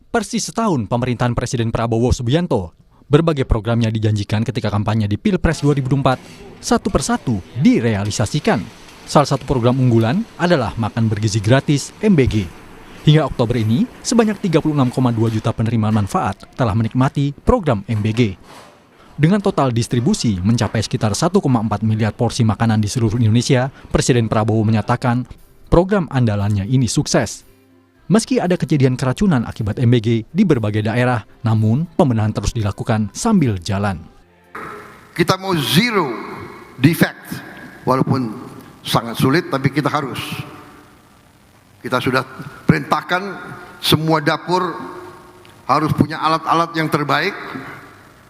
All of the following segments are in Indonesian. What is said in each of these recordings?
Persis setahun pemerintahan Presiden Prabowo Subianto, berbagai programnya dijanjikan ketika kampanye di Pilpres 2024, satu persatu direalisasikan. Salah satu program unggulan adalah makan bergizi gratis MBG. Hingga Oktober ini, sebanyak 36,2 juta penerima manfaat telah menikmati program MBG. Dengan total distribusi mencapai sekitar 1,4 miliar porsi makanan di seluruh Indonesia, Presiden Prabowo menyatakan program andalannya ini sukses. Meski ada kejadian keracunan akibat MBG di berbagai daerah, namun pembenahan terus dilakukan sambil jalan. Kita mau zero defect, walaupun sangat sulit, tapi kita harus. Kita sudah perintahkan semua dapur harus punya alat-alat yang terbaik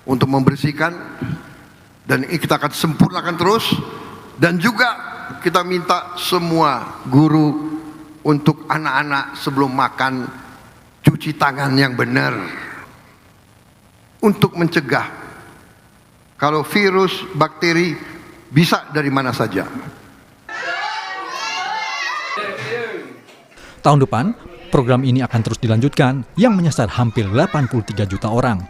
untuk membersihkan, dan ini kita akan sempurnakan terus. Dan juga kita minta semua guru untuk anak-anak sebelum makan cuci tangan yang benar untuk mencegah kalau virus, bakteri bisa dari mana saja. Tahun depan, program ini akan terus dilanjutkan yang menyasar hampir 83 juta orang.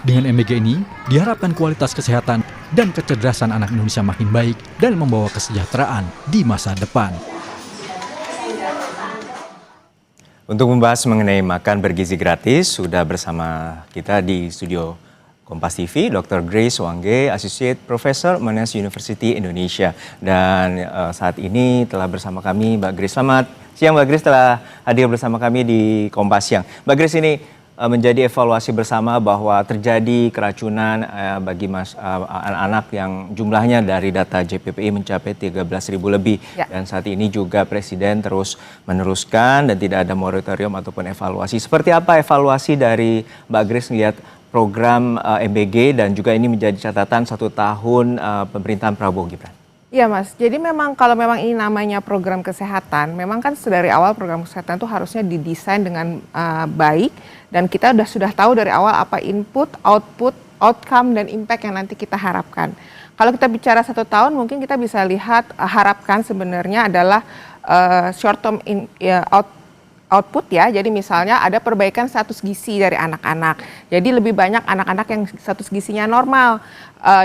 Dengan MBG ini, diharapkan kualitas kesehatan dan kecerdasan anak Indonesia makin baik dan membawa kesejahteraan di masa depan. Untuk membahas mengenai makan bergizi gratis, sudah bersama kita di studio Kompas TV, Dr. Grace Wangge, Associate Professor Monash University Indonesia. Dan saat ini telah bersama kami Mbak Grace. Selamat siang Mbak Grace, telah hadir bersama kami di Kompas Siang. Mbak Grace, ini menjadi evaluasi bersama bahwa terjadi keracunan bagi anak-anak yang jumlahnya dari data JPPI mencapai 13.000 lebih. Ya. Dan saat ini juga Presiden terus meneruskan dan tidak ada moratorium ataupun evaluasi. Seperti apa evaluasi dari Mbak Grace melihat program MBG dan juga ini menjadi catatan 1 tahun pemerintahan Prabowo Gibran? Iya Mas, jadi memang kalau memang ini namanya program kesehatan, memang kan dari awal program kesehatan itu harusnya didesain dengan baik, dan kita sudah tahu dari awal apa input, output, outcome, dan impact yang nanti kita harapkan. Kalau kita bicara 1 tahun, mungkin kita bisa lihat harapkan sebenarnya adalah short term output ya, jadi misalnya ada perbaikan status gizi dari anak-anak. Jadi lebih banyak anak-anak yang status gizinya normal,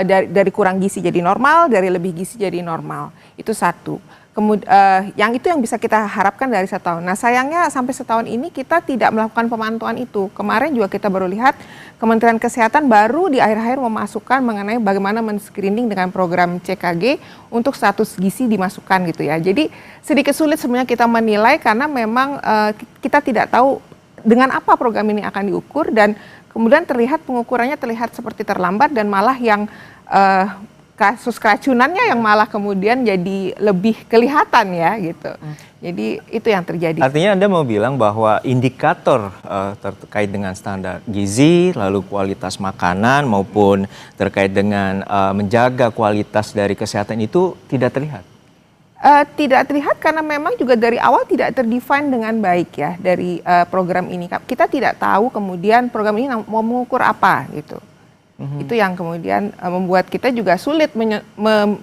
dari kurang gizi jadi normal, dari lebih gizi jadi normal. Itu satu. Kemudian yang itu yang bisa kita harapkan dari 1 tahun. Nah sayangnya sampai 1 tahun ini kita tidak melakukan pemantauan itu. Kemarin juga kita baru lihat Kementerian Kesehatan baru di akhir-akhir memasukkan mengenai bagaimana men-screening dengan program CKG untuk status gizi dimasukkan gitu ya. Jadi sedikit sulit sebenarnya kita menilai karena memang kita tidak tahu dengan apa program ini akan diukur, dan kemudian pengukurannya terlihat seperti terlambat, dan malah yang kasus keracunannya yang malah kemudian jadi lebih kelihatan ya gitu. Jadi itu yang terjadi. Artinya Anda mau bilang bahwa indikator terkait dengan standar gizi, lalu kualitas makanan maupun terkait dengan menjaga kualitas dari kesehatan itu tidak terlihat? Tidak terlihat karena memang juga dari awal tidak terdefine dengan baik ya dari program ini. Kita tidak tahu kemudian program ini mau mengukur apa gitu. Itu yang kemudian membuat kita juga sulit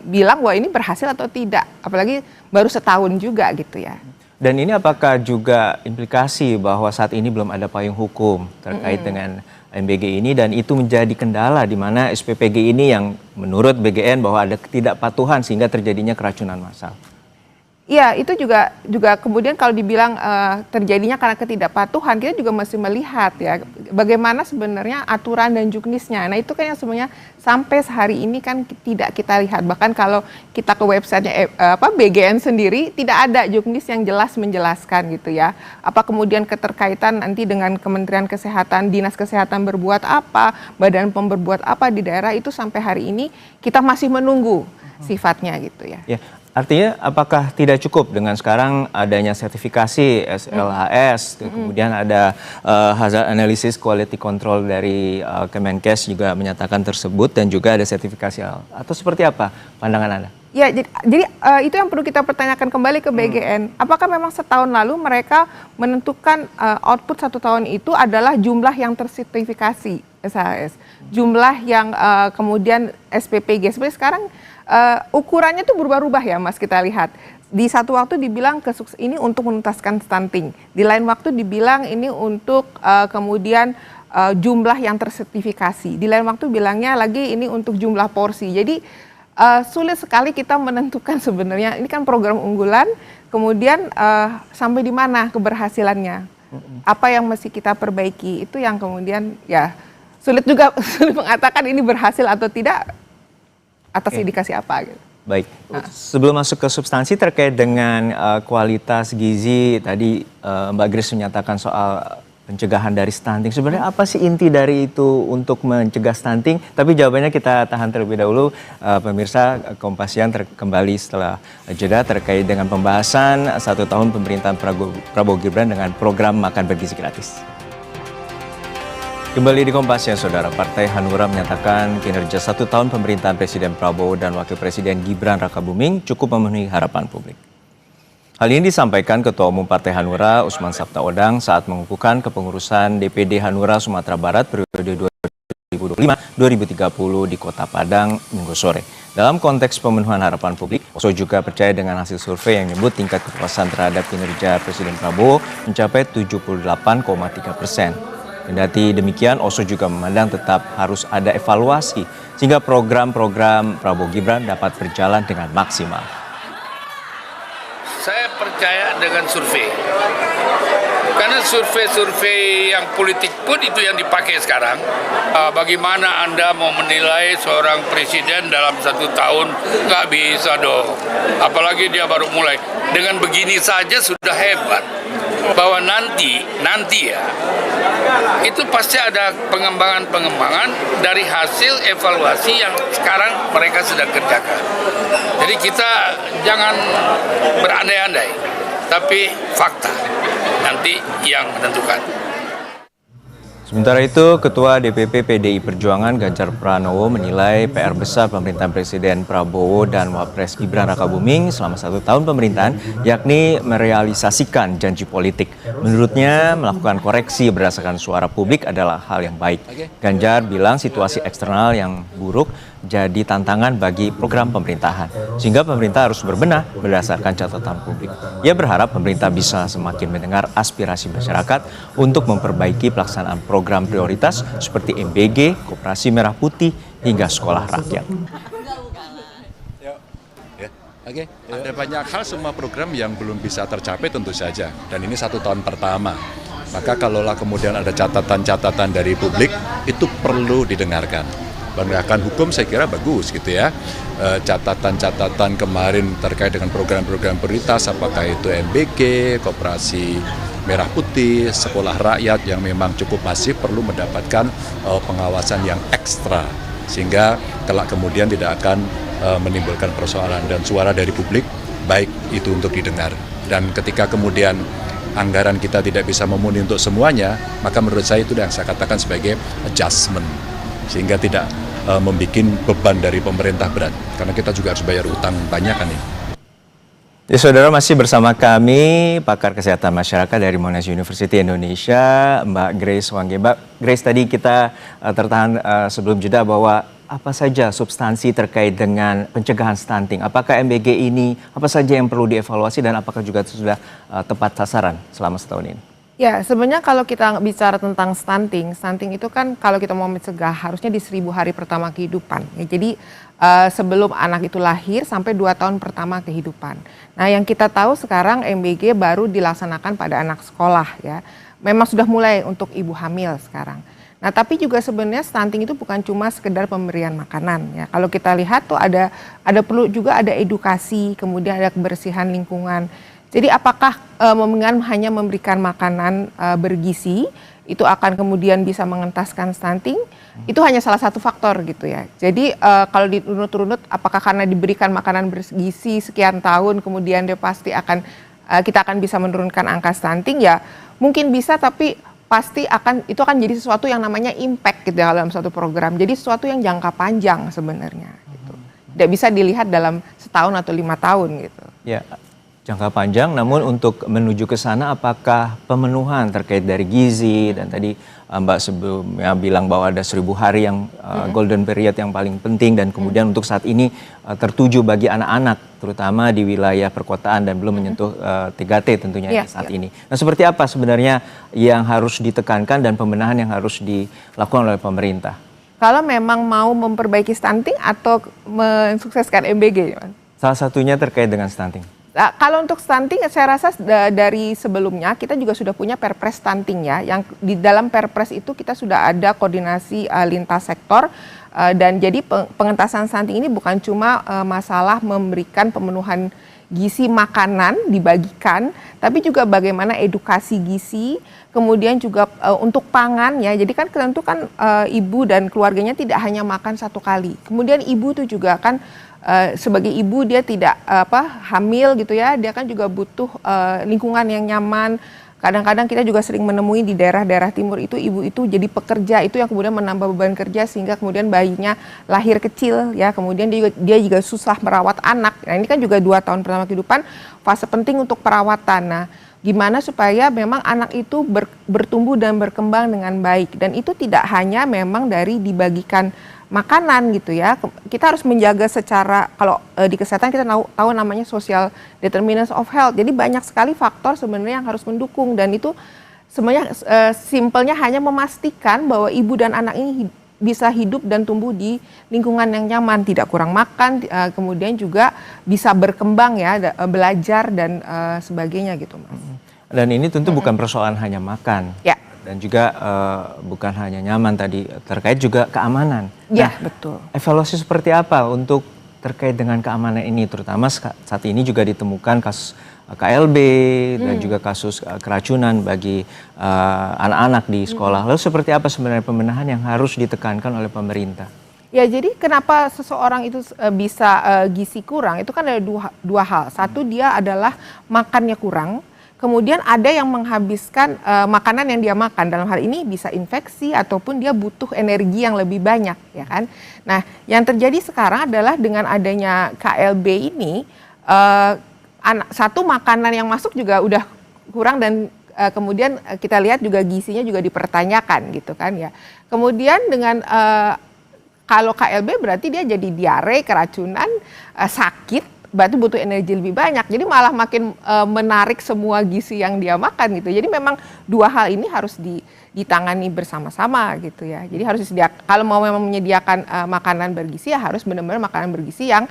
bilang bahwa ini berhasil atau tidak, apalagi baru 1 tahun juga gitu ya. Dan ini apakah juga implikasi bahwa saat ini belum ada payung hukum terkait dengan MBG ini, dan itu menjadi kendala di mana SPPG ini yang menurut BGN bahwa ada ketidakpatuhan sehingga terjadinya keracunan massal? Iya, itu juga kemudian kalau dibilang terjadinya karena ketidakpatuhan, kita juga mesti melihat ya bagaimana sebenarnya aturan dan juknisnya. Nah itu kan yang sebenarnya sampai sehari ini kan tidak kita lihat. Bahkan kalau kita ke websitenya BGN sendiri tidak ada juknis yang jelas menjelaskan gitu ya. Apa kemudian keterkaitan nanti dengan Kementerian Kesehatan, Dinas Kesehatan berbuat apa, Badan POM berbuat apa di daerah, itu sampai hari ini kita masih menunggu sifatnya gitu ya. Artinya apakah tidak cukup dengan sekarang adanya sertifikasi SLHS, kemudian ada hazard analysis quality control dari Kemenkes juga menyatakan tersebut, dan juga ada sertifikasi atau seperti apa pandangan Anda? Ya, jadi itu yang perlu kita pertanyakan kembali ke BGN. Apakah memang setahun lalu mereka menentukan output 1 tahun itu adalah jumlah yang tersertifikasi SHS, jumlah yang kemudian SPPG. Sebenarnya sekarang ukurannya tuh berubah-ubah ya Mas, kita lihat. di satu waktu dibilang ini untuk menuntaskan stunting, di lain waktu dibilang ini untuk kemudian jumlah yang tersertifikasi, di lain waktu bilangnya lagi ini untuk jumlah porsi. Jadi sulit sekali kita menentukan sebenarnya ini kan program unggulan, kemudian sampai di mana keberhasilannya, apa yang mesti kita perbaiki, itu yang kemudian ya sulit juga sulit mengatakan ini berhasil atau tidak atas indikasi apa gitu. Baik, sebelum masuk ke substansi terkait dengan kualitas gizi, tadi Mbak Grace menyatakan soal pencegahan dari stunting. Sebenarnya apa sih inti dari itu untuk mencegah stunting? Tapi jawabannya kita tahan terlebih dahulu. Pemirsa, Kompas Siang kembali setelah jeda terkait dengan pembahasan 1 tahun pemerintahan Prabowo Gibran dengan program makan bergizi gratis. Kembali di Kompas Siang, Saudara. Partai Hanura menyatakan kinerja 1 tahun pemerintahan Presiden Prabowo dan Wakil Presiden Gibran Rakabuming cukup memenuhi harapan publik. Hal ini disampaikan Ketua Umum Partai Hanura Usman Sabtaodang saat mengukuhkan kepengurusan DPD Hanura Sumatera Barat periode 2025-2030 di Kota Padang Minggu sore. Dalam konteks pemenuhan harapan publik, Oso juga percaya dengan hasil survei yang menyebut tingkat kepuasan terhadap kinerja Presiden Prabowo mencapai 78,3%. Kendati demikian, Oso juga memandang tetap harus ada evaluasi sehingga program-program Prabowo Gibran dapat berjalan dengan maksimal. Saya percaya dengan survei. Karena survei-survei yang politik pun itu yang dipakai sekarang. Bagaimana Anda mau menilai seorang presiden dalam 1 tahun? Nggak bisa dong. Apalagi dia baru mulai. Dengan begini saja sudah hebat. Bahwa nanti ya, itu pasti ada pengembangan dari hasil evaluasi yang sekarang mereka sedang kerjakan. Jadi kita jangan berandai-andai, tapi fakta nanti yang menentukan. Sementara itu, Ketua DPP PDI Perjuangan Ganjar Pranowo menilai PR besar pemerintahan Presiden Prabowo dan Wapres Gibran Rakabuming selama 1 tahun pemerintahan, yakni merealisasikan janji politik. Menurutnya, melakukan koreksi berdasarkan suara publik adalah hal yang baik. Ganjar bilang situasi eksternal yang buruk jadi tantangan bagi program pemerintahan, sehingga pemerintah harus berbenah berdasarkan catatan publik. Ia berharap pemerintah bisa semakin mendengar aspirasi masyarakat untuk memperbaiki pelaksanaan program prioritas seperti MBG, Koperasi Merah Putih, hingga sekolah rakyat. Ada banyak hal, semua program yang belum bisa tercapai tentu saja, dan ini 1 tahun pertama. Maka kalaulah kemudian ada catatan-catatan dari publik, itu perlu didengarkan. Penegakan hukum saya kira bagus gitu ya. Catatan-catatan kemarin terkait dengan program-program prioritas, apakah itu MBG, Koperasi Merah Putih, sekolah rakyat yang memang cukup masif, perlu mendapatkan pengawasan yang ekstra. Sehingga kelak kemudian tidak akan menimbulkan persoalan, dan suara dari publik baik itu untuk didengar. Dan ketika kemudian anggaran kita tidak bisa memenuhi untuk semuanya, maka menurut saya itu yang saya katakan sebagai adjustment. Sehingga tidak membuat beban dari pemerintah berat. Karena kita juga harus bayar utang banyak kan ini. Ya, Saudara, masih bersama kami pakar kesehatan masyarakat dari Monash University Indonesia, Mbak Grace Wangge. Mbak Grace, tadi kita tertahan sebelum jeda bahwa apa saja substansi terkait dengan pencegahan stunting? Apakah MBG ini apa saja yang perlu dievaluasi dan apakah juga sudah tepat sasaran selama setahun ini? Ya, sebenarnya kalau kita bicara tentang stunting itu kan kalau kita mau mencegah harusnya di 1000 hari pertama kehidupan. Ya, jadi sebelum anak itu lahir sampai 2 tahun pertama kehidupan. Nah, yang kita tahu sekarang MBG baru dilaksanakan pada anak sekolah ya. Memang sudah mulai untuk ibu hamil sekarang. Nah, tapi juga sebenarnya stunting itu bukan cuma sekedar pemberian makanan ya. Kalau kita lihat tuh ada perlu juga ada edukasi, kemudian ada kebersihan lingkungan. Jadi apakah hanya memberikan makanan bergizi itu akan kemudian bisa mengentaskan stunting? Itu hanya salah satu faktor gitu ya. Jadi kalau dirunut-runut apakah karena diberikan makanan bergizi sekian tahun kemudian dia pasti kita akan bisa menurunkan angka stunting ya? Mungkin bisa, tapi pasti itu akan jadi sesuatu yang namanya impact gitu dalam suatu program. Jadi sesuatu yang jangka panjang sebenarnya gitu. Tidak bisa dilihat dalam setahun atau 5 tahun gitu. Ya. jangka panjang, namun untuk menuju ke sana apakah pemenuhan terkait dari gizi dan tadi Mbak sebelumnya bilang bahwa ada 1000 hari yang golden period yang paling penting dan kemudian untuk saat ini tertuju bagi anak-anak terutama di wilayah perkotaan dan belum menyentuh 3T tentunya saat ini. Nah, seperti apa sebenarnya yang harus ditekankan dan pembenahan yang harus dilakukan oleh pemerintah? Kalau memang mau memperbaiki stunting atau mensukseskan MBG, Mas? Salah satunya terkait dengan stunting. Nah, kalau untuk stunting saya rasa dari sebelumnya kita juga sudah punya Perpres stunting ya, yang di dalam Perpres itu kita sudah ada koordinasi lintas sektor dan jadi pengentasan stunting ini bukan cuma masalah memberikan pemenuhan gizi makanan dibagikan, tapi juga bagaimana edukasi gizi, kemudian juga untuk pangan ya. Jadi kan tentu kan ibu dan keluarganya tidak hanya makan satu kali. Kemudian ibu itu juga kan sebagai ibu dia tidak hamil gitu ya, dia kan juga butuh lingkungan yang nyaman. Kadang-kadang kita juga sering menemui di daerah-daerah timur itu ibu itu jadi pekerja, itu yang kemudian menambah beban kerja sehingga kemudian bayinya lahir kecil ya, kemudian dia juga susah merawat anak. Nah, ini kan juga 2 tahun pertama kehidupan fase penting untuk perawatan. Nah, gimana supaya memang anak itu bertumbuh dan berkembang dengan baik, dan itu tidak hanya memang dari dibagikan makanan gitu ya. Kita harus menjaga secara, kalau di kesehatan kita tahu namanya social determinants of health. Jadi banyak sekali faktor sebenarnya yang harus mendukung, dan itu sebenarnya simpelnya hanya memastikan bahwa ibu dan anak ini bisa hidup dan tumbuh di lingkungan yang nyaman, tidak kurang makan, kemudian juga bisa berkembang ya, belajar dan sebagainya gitu, Mas. Dan ini tentu bukan persoalan hanya makan. Ya. Dan juga bukan hanya nyaman tadi, terkait juga keamanan. Ya, nah, betul. Evaluasi seperti apa untuk terkait dengan keamanan ini, terutama saat ini juga ditemukan kasus KLB dan juga kasus keracunan bagi anak-anak di sekolah. Lalu seperti apa sebenarnya pembenahan yang harus ditekankan oleh pemerintah? Ya, jadi kenapa seseorang itu bisa gizi kurang, itu kan ada dua hal. Satu, dia adalah makannya kurang. Kemudian ada yang menghabiskan makanan yang dia makan, dalam hal ini bisa infeksi ataupun dia butuh energi yang lebih banyak, ya kan. Nah, yang terjadi sekarang adalah dengan adanya KLB ini, satu makanan yang masuk juga udah kurang, dan kemudian kita lihat juga gizinya juga dipertanyakan gitu kan ya. Kemudian dengan kalau KLB berarti dia jadi diare, keracunan, sakit, berarti butuh energi lebih banyak. Jadi malah makin menarik semua gizi yang dia makan gitu. Jadi memang 2 hal ini harus ditangani bersama-sama gitu ya. Jadi harus disediakan, kalau mau memang menyediakan makanan bergizi ya harus benar-benar makanan bergizi yang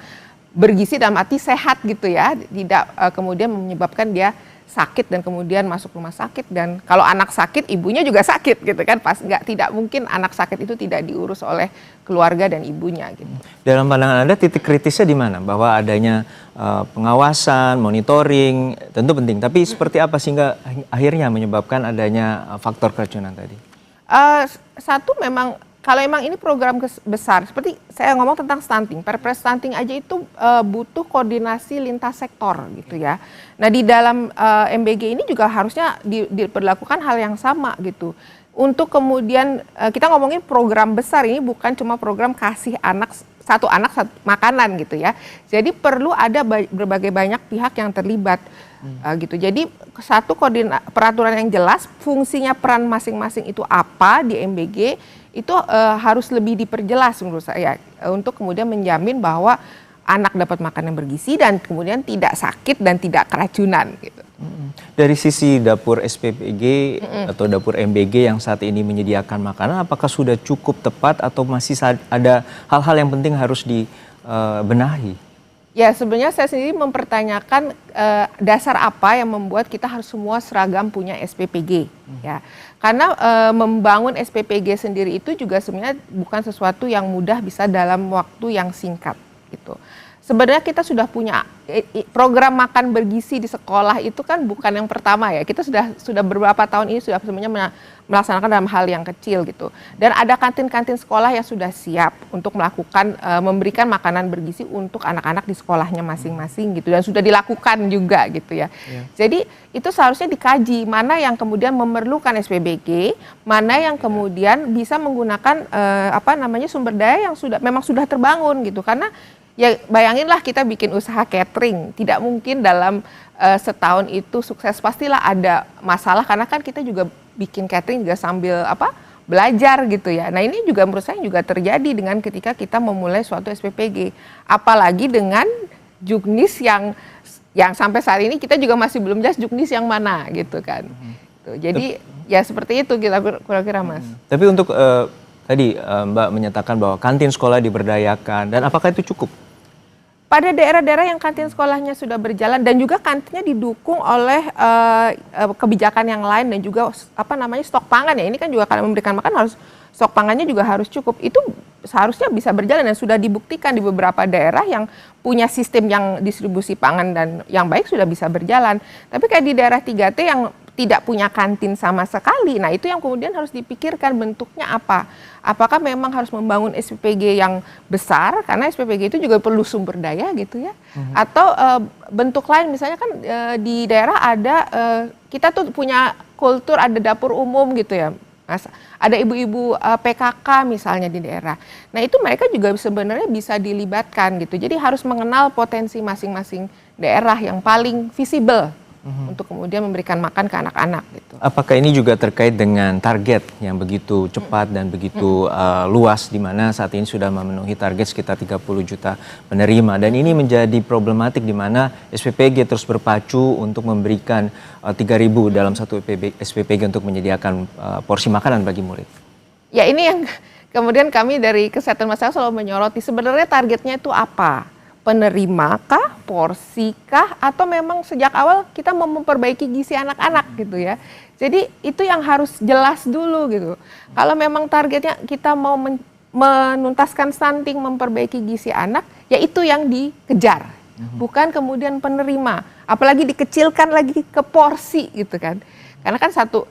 bergizi dalam arti sehat gitu ya. Tidak kemudian menyebabkan dia sakit dan kemudian masuk rumah sakit, dan kalau anak sakit ibunya juga sakit gitu kan, tidak mungkin anak sakit itu tidak diurus oleh keluarga dan ibunya gitu. Dalam pandangan Anda titik kritisnya di mana? Bahwa adanya pengawasan, monitoring tentu penting, tapi seperti apa sehingga akhirnya menyebabkan adanya faktor keracunan tadi? Satu, memang kalau emang ini program besar, seperti saya ngomong tentang stunting, Perpres stunting aja itu butuh koordinasi lintas sektor gitu ya. Nah, di dalam MBG ini juga harusnya diperlakukan hal yang sama gitu. Untuk kemudian kita ngomongin program besar, ini bukan cuma program kasih satu anak makanan gitu ya. Jadi perlu ada berbagai banyak pihak yang terlibat gitu. Jadi satu peraturan yang jelas, fungsinya peran masing-masing itu apa di MBG itu harus lebih diperjelas menurut saya, untuk kemudian menjamin bahwa anak dapat makan yang bergizi dan kemudian tidak sakit dan tidak keracunan gitu. Dari sisi dapur SPPG atau dapur MBG yang saat ini menyediakan makanan, apakah sudah cukup tepat atau masih ada hal-hal yang penting harus dibenahi? Ya, sebenarnya saya sendiri mempertanyakan dasar apa yang membuat kita harus semua seragam punya SPPG ya. Karena membangun SPPG sendiri itu juga sebenarnya bukan sesuatu yang mudah bisa dalam waktu yang singkat gitu. Sebenarnya kita sudah punya program makan bergizi di sekolah, itu kan bukan yang pertama ya. Kita sudah beberapa tahun ini sudah sebenarnya melaksanakan dalam hal yang kecil gitu. Dan ada kantin-kantin sekolah yang sudah siap untuk melakukan memberikan makanan bergizi untuk anak-anak di sekolahnya masing-masing gitu, dan sudah dilakukan juga gitu ya. Jadi itu seharusnya dikaji mana yang kemudian memerlukan SPBG, mana yang kemudian bisa menggunakan sumber daya yang memang sudah terbangun gitu. Karena ya bayanginlah kita bikin usaha catering, tidak mungkin dalam setahun itu sukses, pastilah ada masalah karena kan kita juga bikin catering juga sambil belajar gitu ya. Nah ini juga menurut saya juga terjadi dengan ketika kita memulai suatu SPPG, apalagi dengan juknis yang sampai saat ini kita juga masih belum jelas juknis yang mana gitu kan. Jadi ya seperti itu kira-kira Mas. Tapi untuk tadi Mbak menyatakan bahwa kantin sekolah diberdayakan, dan apakah itu cukup? Pada daerah-daerah yang kantin sekolahnya sudah berjalan dan juga kantinnya didukung oleh kebijakan yang lain dan juga stok pangan ya. Ini kan juga kalau memberikan makan harus stok pangannya juga harus cukup. Itu seharusnya bisa berjalan dan sudah dibuktikan di beberapa daerah yang punya sistem yang distribusi pangan dan yang baik sudah bisa berjalan. Tapi kayak di daerah 3T yang tidak punya kantin sama sekali, nah itu yang kemudian harus dipikirkan bentuknya apa. Apakah memang harus membangun SPPG yang besar, karena SPPG itu juga perlu sumber daya gitu ya. Atau bentuk lain, misalnya kan di daerah ada, kita tuh punya kultur ada dapur umum gitu ya. Mas, ada ibu-ibu PKK misalnya di daerah. Nah itu mereka juga sebenarnya bisa dilibatkan gitu. Jadi harus mengenal potensi masing-masing daerah yang paling visible untuk kemudian memberikan makan ke anak-anak gitu. Apakah ini juga terkait dengan target yang begitu cepat dan begitu luas, di mana saat ini sudah memenuhi target sekitar 30 juta penerima, dan ini menjadi problematik di mana SPPG terus berpacu untuk memberikan 3.000 dalam satu SPPG untuk menyediakan porsi makanan bagi murid. Ya ini yang kemudian kami dari Kesehatan Masyarakat selalu menyoroti, sebenarnya targetnya itu apa? Penerima kah, porsi kah, atau memang sejak awal kita mau memperbaiki gizi anak-anak gitu ya. Jadi itu yang harus jelas dulu gitu. Kalau memang targetnya kita mau menuntaskan stunting, memperbaiki gizi anak, ya itu yang dikejar. Bukan kemudian penerima, apalagi dikecilkan lagi ke porsi gitu kan. Karena kan satu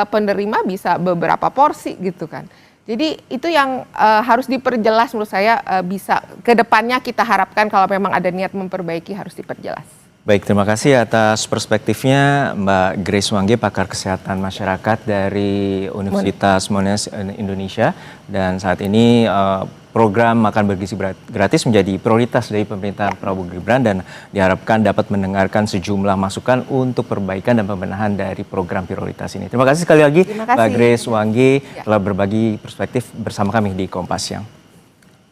penerima bisa beberapa porsi gitu kan. Jadi itu yang harus diperjelas menurut saya, bisa ke depannya kita harapkan kalau memang ada niat memperbaiki harus diperjelas. Baik, terima kasih atas perspektifnya Mbak Grace Wangge, pakar kesehatan masyarakat dari Universitas Monash Indonesia. Dan saat ini program makan bergizi gratis menjadi prioritas dari pemerintahan Prabowo Gibran dan diharapkan dapat mendengarkan sejumlah masukan untuk perbaikan dan pembenahan dari program prioritas ini. Terima kasih sekali lagi Mbak Grace Wangge telah berbagi perspektif bersama kami di Kompas Siang.